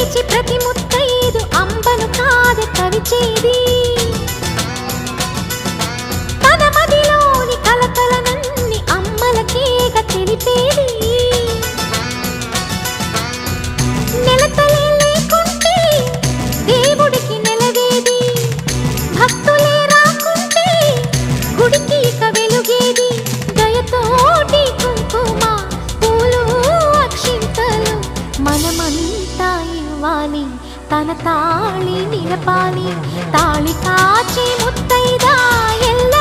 పిలిచి ప్రతి ముత్తైదు అంబను కాద కవిచేది తన మదిలోని కలకలనన్ని అమ్మలకేగ తెలిపేది నెలతలే లేకుంటే దేవుడికి నెలవేది భక్తులే రాకుంటే గుడికి ఇక వెలుగేది దయతోటి కుంకుమ పూలు అక్షింతలు మనమంతా ఇవ్వాలి తన తాళి నిలపాలి తాళి కాచే ముత్తైదా ఎల్ల